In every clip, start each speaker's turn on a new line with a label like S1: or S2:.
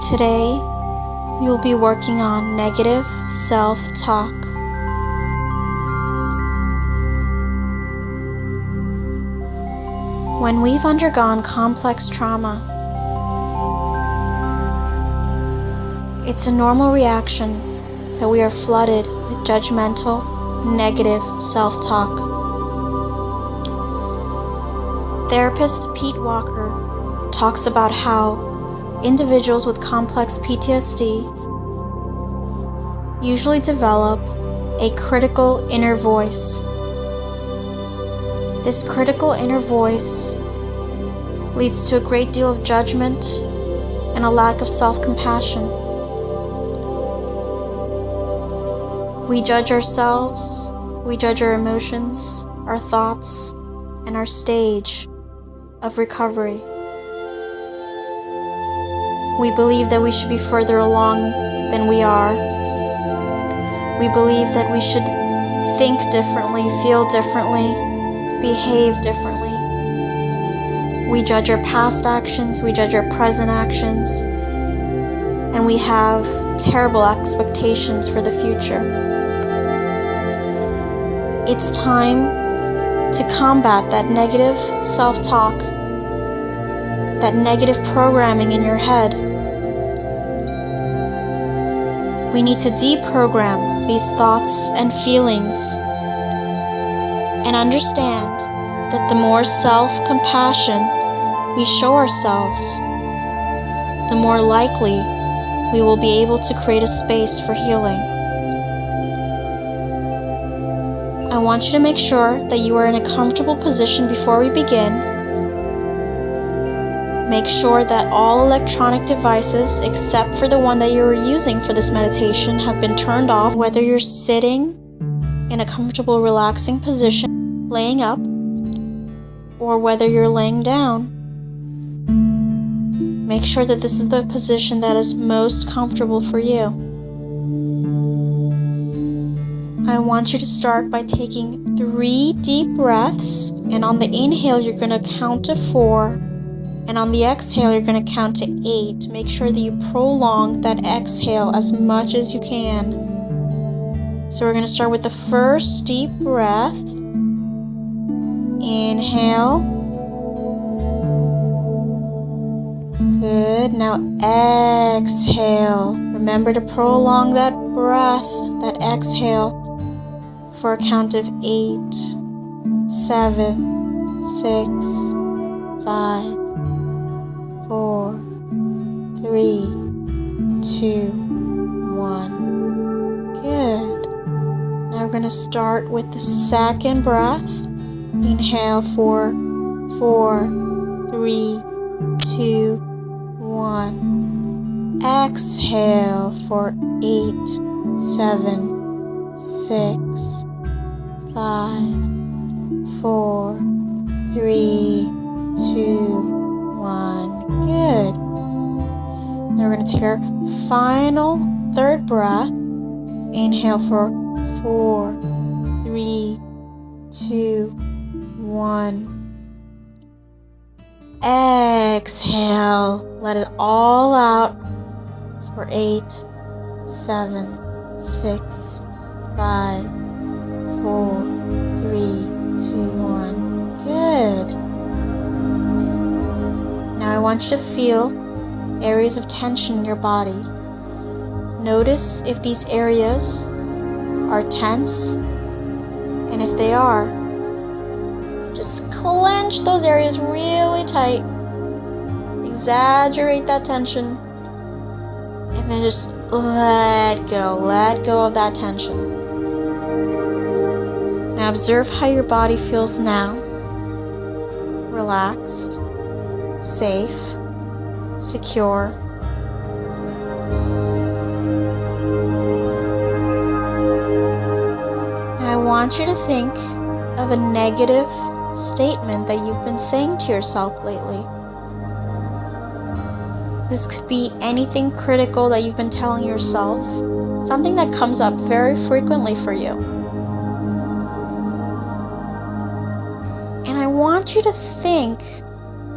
S1: Today, we will be working on negative self-talk. When we've undergone complex trauma, it's a normal reaction that we are flooded with judgmental, negative self-talk. Therapist Pete Walker talks about how individuals with complex PTSD usually develop a critical inner voice. This critical inner voice leads to a great deal of judgment and a lack of self-compassion. We judge ourselves, we judge our emotions, our thoughts, and our stage of recovery. We believe that we should be further along than we are. We believe that we should think differently, feel differently, behave differently. We judge our past actions, we judge our present actions, and we have terrible expectations for the future. It's time to combat that negative self-talk, that negative programming in your head. We need to deprogram these thoughts and feelings and understand that the more self-compassion we show ourselves, the more likely we will be able to create a space for healing. I want you to make sure that you are in a comfortable position before we begin. Make sure that all electronic devices, except for the one that you are using for this meditation, have been turned off, whether you're sitting in a comfortable, relaxing position, laying up, or whether you're laying down. Make sure that this is the position that is most comfortable for you. I want you to start by taking 3 deep breaths, and on the inhale, you're going to count to 4. And on the exhale, you're going to count to 8. Make sure that you prolong that exhale as much as you can. So we're going to start with the first deep breath. Inhale. Good. Now exhale. Remember to prolong that breath, that exhale, for a count of 8, 7, 6, 5, 4, 3, 2, 1. Good. Now we're going to start with the second breath. Inhale for 4, 3, 2, 1. Exhale for 8, 7, 6, 5, 4, 3, 2, 1. Good. Now we're going to take our final third breath. Inhale for 4, 3, 2, 1. Exhale. Let it all out for 8, 7, 6, 5, 4, 3, 2, 1. Good. Now I want you to feel areas of tension in your body. Notice if these areas are tense, and if they are, just clench those areas really tight. Exaggerate that tension, and then just let go of that tension. Now observe how your body feels now. Relaxed, safe, secure. Now I want you to think of a negative statement that you've been saying to yourself lately. This could be anything critical that you've been telling yourself, something that comes up very frequently for you. And I want you to think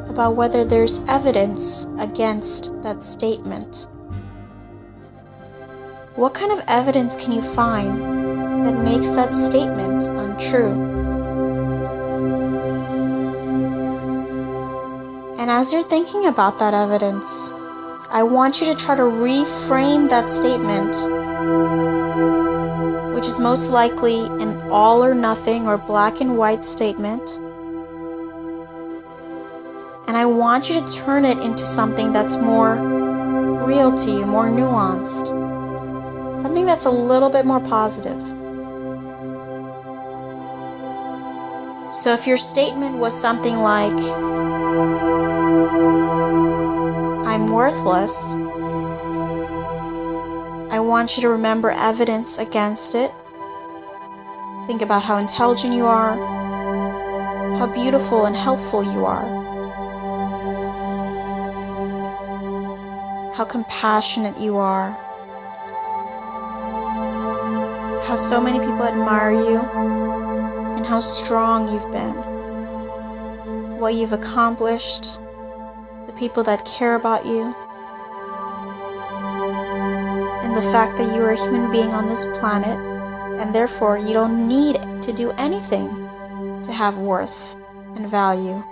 S1: about whether there's evidence against that statement. What kind of evidence can you find that makes that statement untrue? And as you're thinking about that evidence, I want you to try to reframe that statement, which is most likely an all or nothing or black and white statement. And I want you to turn it into something that's more real to you, more nuanced, something that's a little bit more positive. So if your statement was something like, I'm worthless, I want you to remember evidence against it. Think about how intelligent you are, how beautiful and helpful you are, how compassionate you are, how so many people admire you, and how strong you've been, what you've accomplished, the people that care about you, and the fact that you are a human being on this planet, and therefore you don't need to do anything to have worth and value.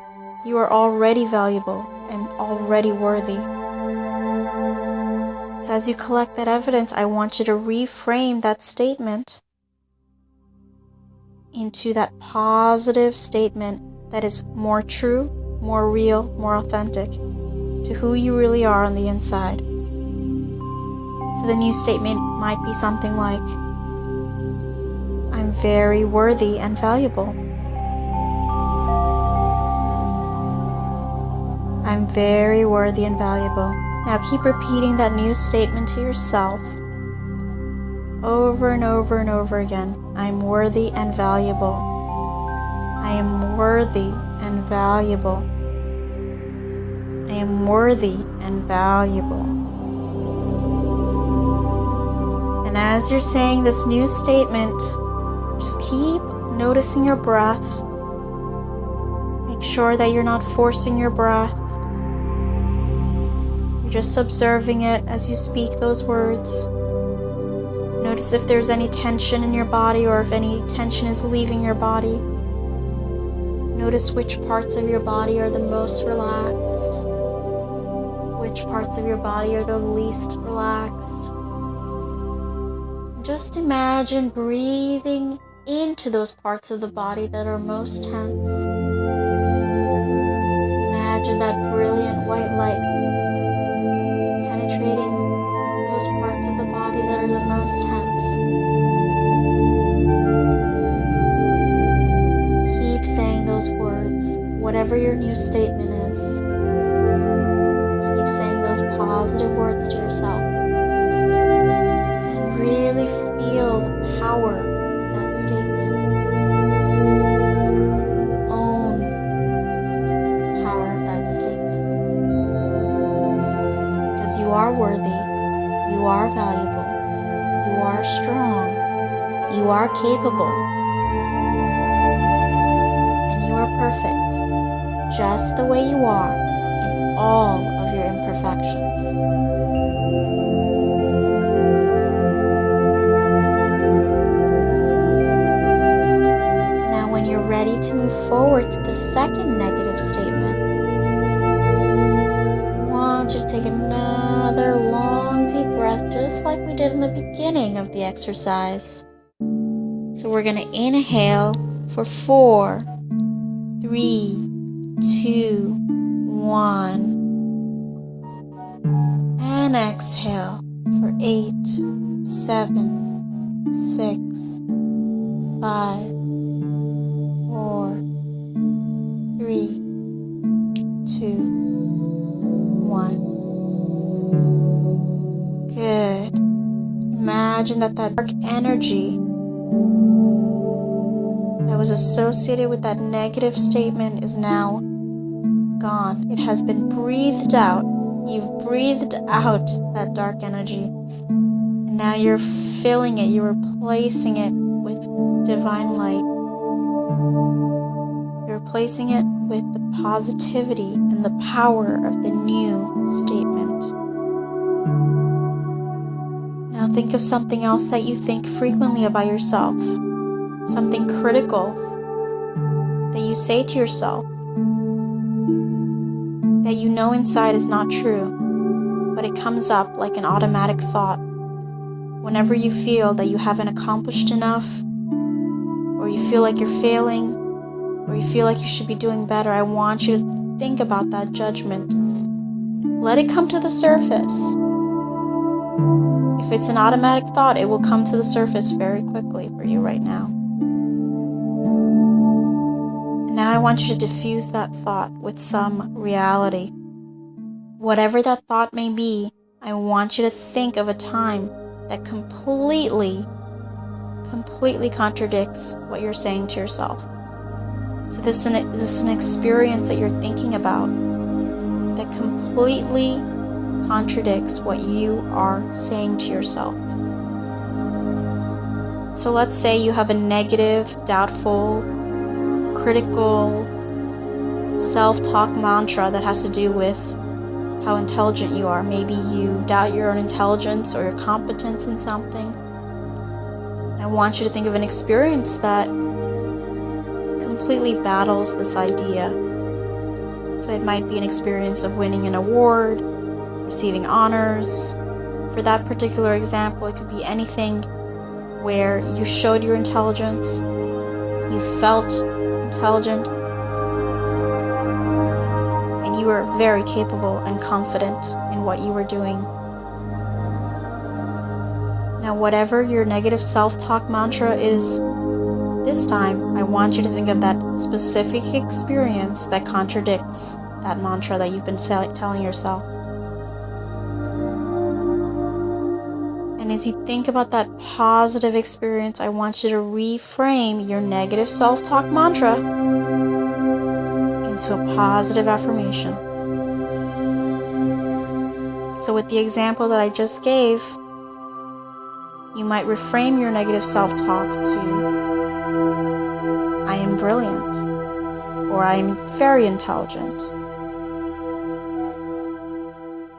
S1: You are already valuable and already worthy. So as you collect that evidence, I want you to reframe that statement into that positive statement that is more true, more real, more authentic to who you really are on the inside. So the new statement might be something like, I'm very worthy and valuable. I'm very worthy and valuable. Now keep repeating that new statement to yourself over and over and over again. I'm worthy and valuable. I am worthy and valuable. I am worthy and valuable. And as you're saying this new statement, just keep noticing your breath. Make sure that you're not forcing your breath. You're just observing it as you speak those words. Notice if there's any tension in your body or if any tension is leaving your body. Notice which parts of your body are the most relaxed, which parts of your body are the least relaxed. Just imagine breathing into those parts of the body that are most tense. Imagine that brilliant white light penetrating those parts of the body that are the most tense. Keep saying those words, whatever your new statement is. Keep saying those positive words to yourself. And really feel the power of that statement. Own the power of that statement. Because you are worthy. You are valuable, you are strong, you are capable, and you are perfect, just the way you are in all of your imperfections. Now when you're ready to move forward to the second negative statement, just take another long deep breath, just like we did in the beginning of the exercise. So we're going to inhale for 4, 3, 2, 1. And exhale for 8, 7, 6, 5, 4, 3, 2, 1. Good. Imagine that dark energy that was associated with that negative statement is now gone. It has been breathed out. You've breathed out that dark energy. And now you're filling it. You're replacing it with divine light. You're replacing it with the positivity and the power of the new statement. Now Now think of something else that you think frequently about yourself. Something critical that you say to yourself that you know inside is not true, but it comes up like an automatic thought. Whenever you feel that you haven't accomplished enough, or you feel like you're failing, or you feel like you should be doing better, I want you to think about that judgment. Let it come to the surface. If it's an automatic thought, it will come to the surface very quickly for you right now. And now I want you to diffuse that thought with some reality. Whatever that thought may be, I want you to think of a time that completely contradicts what you're saying to yourself. So this is an experience that you're thinking about that completely contradicts what you are saying to yourself. So let's say you have a negative, doubtful, critical self-talk mantra that has to do with how intelligent you are. Maybe you doubt your own intelligence or your competence in something. I want you to think of an experience that completely battles this idea. So it might be an experience of winning an award, receiving honors. For that particular example, it could be anything where you showed your intelligence, you felt intelligent, and you were very capable and confident in what you were doing. Now, whatever your negative self-talk mantra is this time, I want you to think of that specific experience that contradicts that mantra that you've been telling yourself. And as you think about that positive experience, I want you to reframe your negative self-talk mantra into a positive affirmation. So with the example that I just gave, you might reframe your negative self-talk to, I am brilliant, or I am very intelligent.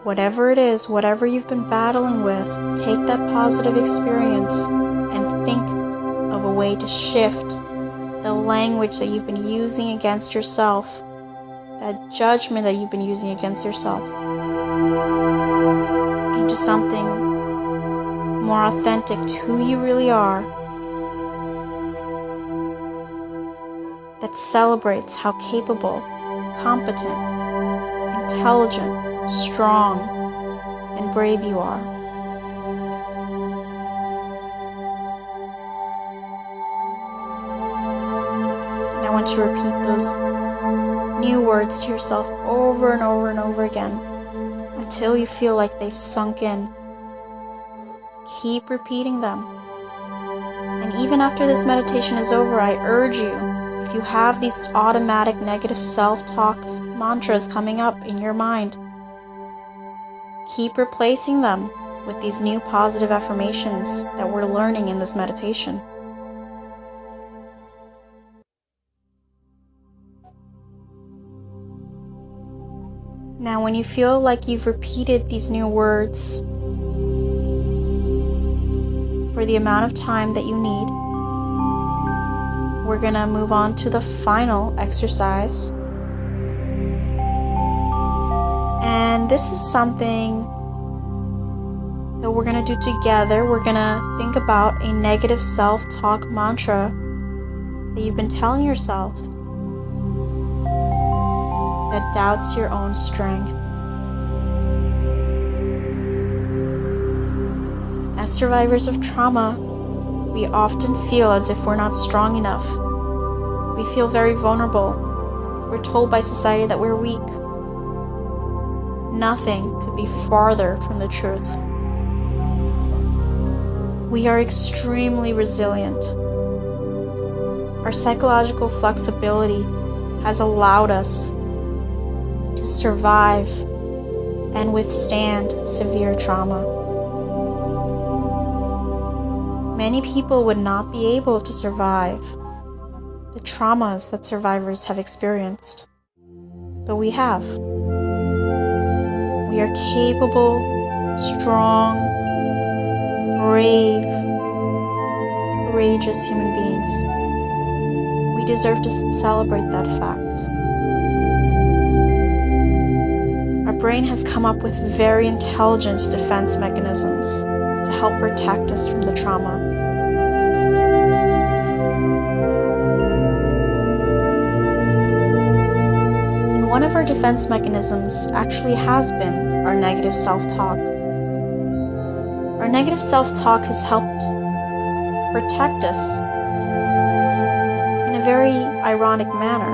S1: Whatever it is, whatever you've been battling with, take that positive experience and think of a way to shift the language that you've been using against yourself, that judgment that you've been using against yourself, into something more authentic to who you really are, that celebrates how capable, competent, intelligent, strong, and brave you are. And I want you to repeat those new words to yourself over and over and over again until you feel like they've sunk in. Keep repeating them. And even after this meditation is over, I urge you, if you have these automatic negative self-talk mantras coming up in your mind, keep replacing them with these new positive affirmations that we're learning in this meditation. Now, when you feel like you've repeated these new words for the amount of time that you need, we're going to move on to the final exercise. And this is something that we're going to do together. We're going to think about a negative self-talk mantra that you've been telling yourself that doubts your own strength. As survivors of trauma, we often feel as if we're not strong enough. We feel very vulnerable. We're told by society that we're weak. Nothing could be farther from the truth. We are extremely resilient. Our psychological flexibility has allowed us to survive and withstand severe trauma. Many people would not be able to survive the traumas that survivors have experienced, but we have. We are capable, strong, brave, courageous human beings. We deserve to celebrate that fact. Our brain has come up with very intelligent defense mechanisms to help protect us from the trauma. And one of our defense mechanisms actually has been our negative self-talk. Our negative self-talk has helped protect us in a very ironic manner.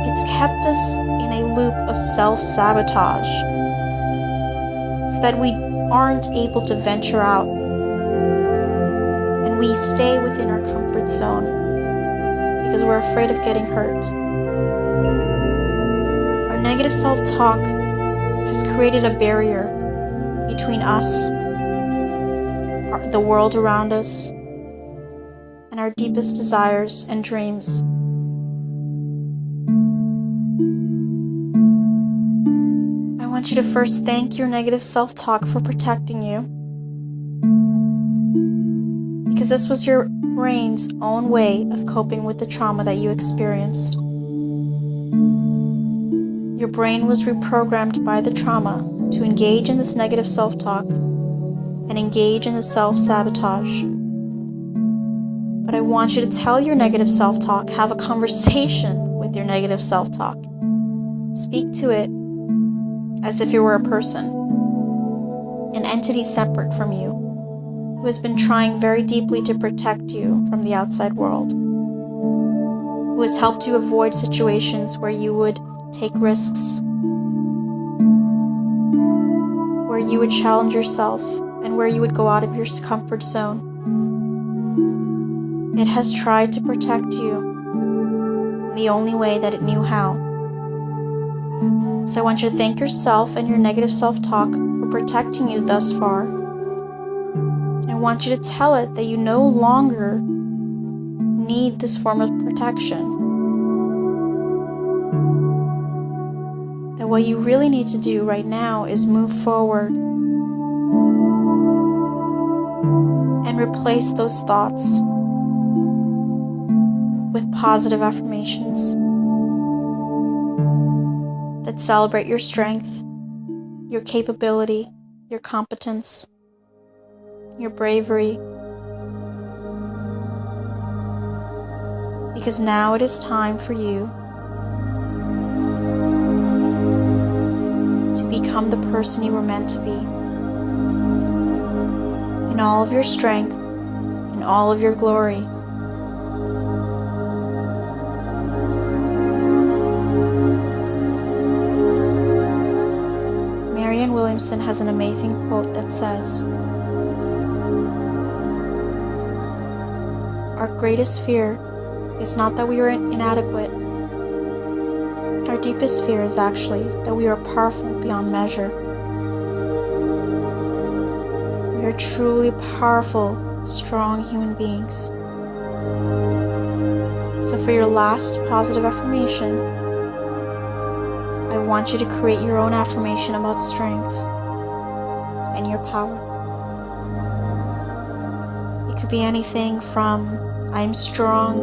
S1: It's kept us in a loop of self-sabotage so that we aren't able to venture out and we stay within our comfort zone because we're afraid of getting hurt. Our negative self-talk has created a barrier between us, the world around us, and our deepest desires and dreams. I want you to first thank your negative self-talk for protecting you, because this was your brain's own way of coping with the trauma that you experienced. Your brain was reprogrammed by the trauma to engage in this negative self-talk and engage in the self-sabotage. But I want you to tell your negative self-talk, have a conversation with your negative self-talk. Speak to it as if you were a person, an entity separate from you, who has been trying very deeply to protect you from the outside world, who has helped you avoid situations where you would take risks, where you would challenge yourself, and where you would go out of your comfort zone. It has tried to protect you in the only way that it knew how. So I want you to thank yourself and your negative self-talk for protecting you thus far. I want you to tell it that you no longer need this form of protection. That what you really need to do right now is move forward and replace those thoughts with positive affirmations that celebrate your strength, your capability, your competence, your bravery. Because now it is time for you to become the person you were meant to be, in all of your strength, in all of your glory. Marianne Williamson has an amazing quote that says, "Our greatest fear is not that we are inadequate. Our deepest fear is actually that we are powerful beyond measure." We are truly powerful, strong human beings. So for your last positive affirmation, I want you to create your own affirmation about strength and your power. It could be anything from "I am strong,"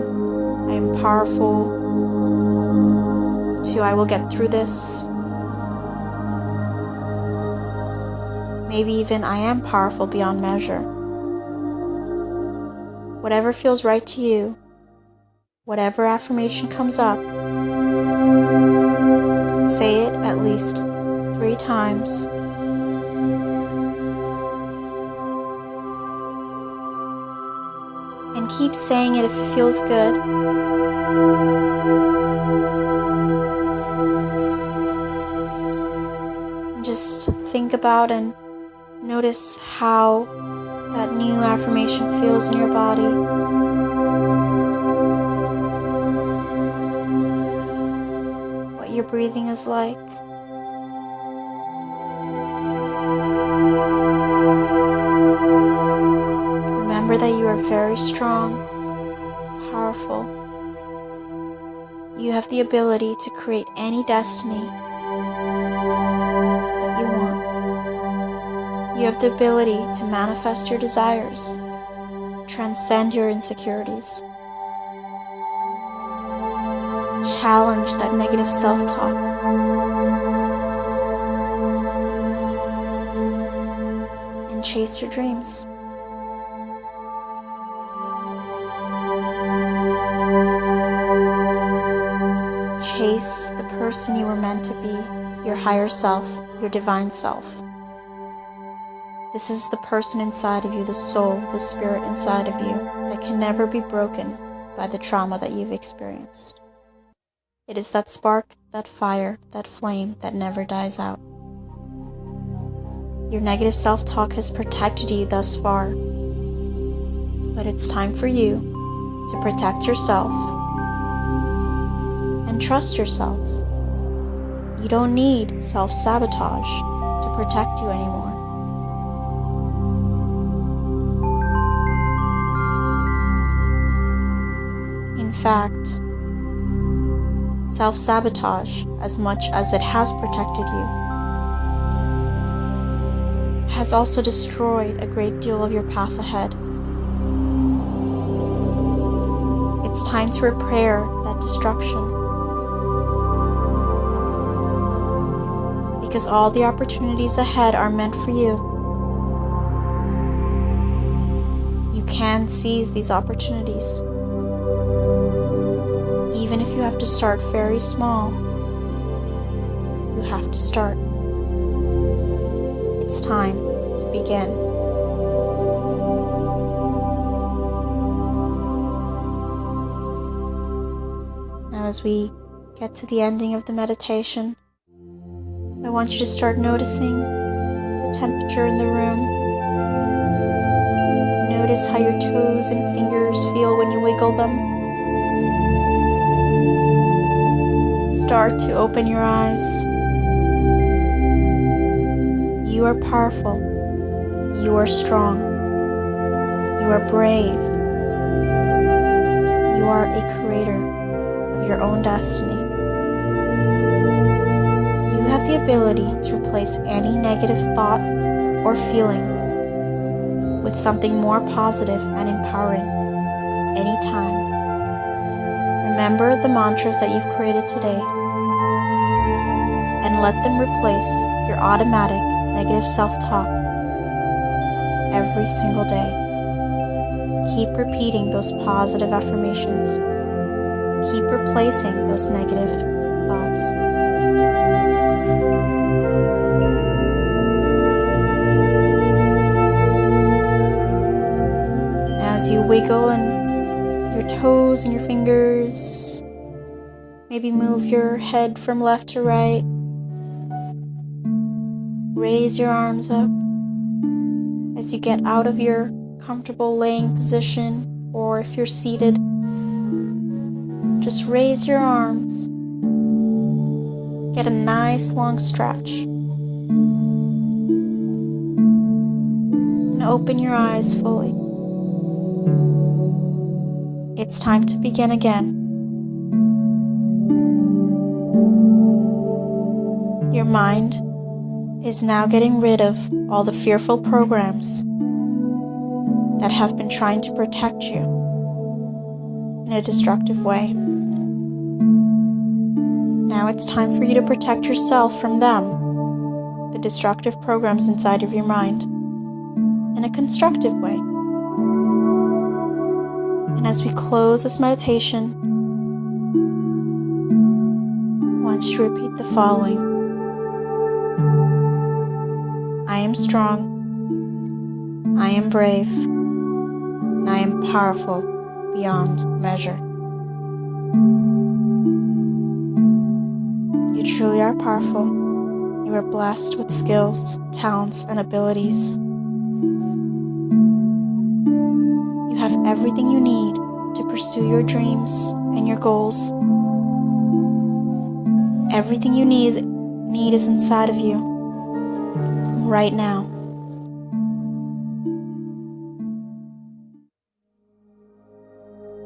S1: "I am powerful," to "I will get through this." Maybe even "I am powerful beyond measure." Whatever feels right to you, whatever affirmation comes up, say it at least 3 times. And keep saying it if it feels good. And just think about and notice how that new affirmation feels in your body. What your breathing is like. Remember that you are very strong, powerful. You have the ability to create any destiny that you want. You have the ability to manifest your desires, transcend your insecurities, challenge that negative self-talk, and chase your dreams. Chase the person you were meant to be, your higher self, your divine self. This is the person inside of you, the soul, the spirit inside of you that can never be broken by the trauma that you've experienced. It is that spark, that fire, that flame that never dies out. Your negative self-talk has protected you thus far, but it's time for you to protect yourself and trust yourself. You don't need self-sabotage to protect you anymore. In fact, self-sabotage, as much as it has protected you, has also destroyed a great deal of your path ahead. It's time to repair that destruction, because all the opportunities ahead are meant for you. You can seize these opportunities. Even if you have to start very small, you have to start. It's time to begin. Now, as we get to the ending of the meditation, I want you to start noticing the temperature in the room. Notice how your toes and fingers feel when you wiggle them. Start to open your eyes. You are powerful. You are strong. You are brave. You are a creator of your own destiny. You have the ability to replace any negative thought or feeling with something more positive and empowering anytime. Remember the mantras that you've created today and let them replace your automatic negative self-talk every single day. Keep repeating those positive affirmations. Keep replacing those negative thoughts. Now, as you wiggle and your toes and your fingers, maybe move your head from left to right. Raise your arms up as you get out of your comfortable laying position, or if you're seated, just raise your arms. Get a nice long stretch. And open your eyes fully. It's time to begin again. Your mind is now getting rid of all the fearful programs that have been trying to protect you in a destructive way. Now it's time for you to protect yourself from them, the destructive programs inside of your mind, in a constructive way. And as we close this meditation, I want you to repeat the following. I am strong, I am brave, and I am powerful beyond measure. You truly are powerful. You are blessed with skills, talents, and abilities. You have everything you need to pursue your dreams and your goals. Everything you need is inside of you right now.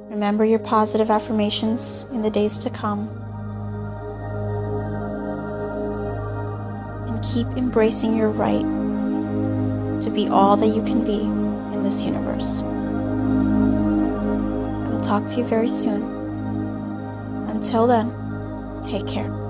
S1: Remember your positive affirmations in the days to come. And keep embracing your right to be all that you can be in this universe. I will talk to you very soon. Until then, take care.